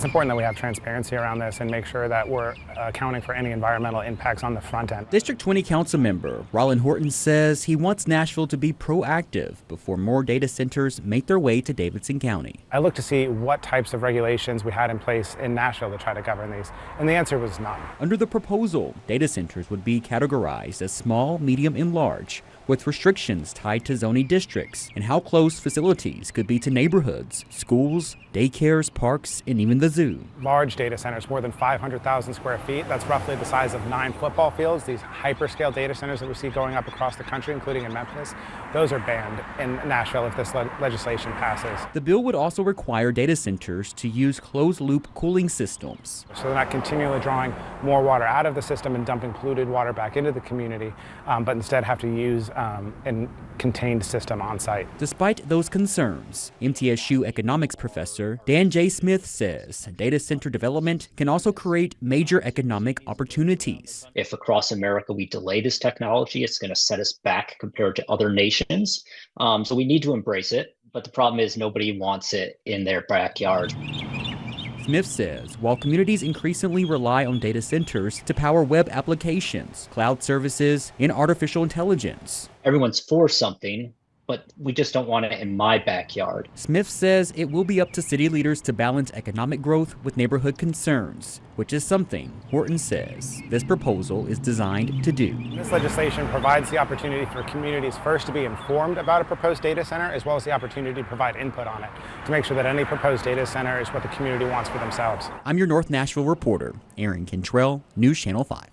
It's important that we have transparency around this and make sure that we're accounting for any environmental impacts on the front end. District 20 Council member Rollin Horton says he wants Nashville to be proactive before more data centers make their way to Davidson County. I looked to see what types of regulations we had in place in Nashville to try to govern these, and the answer was none. Under the proposal, data centers would be categorized as small, medium, and large, with restrictions tied to zoning districts and how close facilities could be to neighborhoods, schools, daycares, parks, and even the zoo. Large data centers, more than 500,000 square feet, that's roughly the size of 9 football fields. These hyperscale data centers that we see going up across the country, including in Memphis, those are banned in Nashville if this legislation passes. The bill would also require data centers to use closed-loop cooling systems. So they're not continually drawing more water out of the system and dumping polluted water back into the community, but instead have to use a contained system on site. Despite those concerns, MTSU economics professor Dan J. Smith says data center development can also create major economic opportunities. If across America we delay this technology, it's going to set us back compared to other nations. So we need to embrace it. But the problem is nobody wants it in their backyard. Smith says while communities increasingly rely on data centers to power web applications, cloud services, and artificial intelligence, everyone's for something, but we just don't want it in my backyard. Smith says it will be up to city leaders to balance economic growth with neighborhood concerns, which is something Horton says this proposal is designed to do. This legislation provides the opportunity for communities first to be informed about a proposed data center, as well as the opportunity to provide input on it, to make sure that any proposed data center is what the community wants for themselves. I'm your North Nashville reporter, Aaron Cantrell, News Channel 5.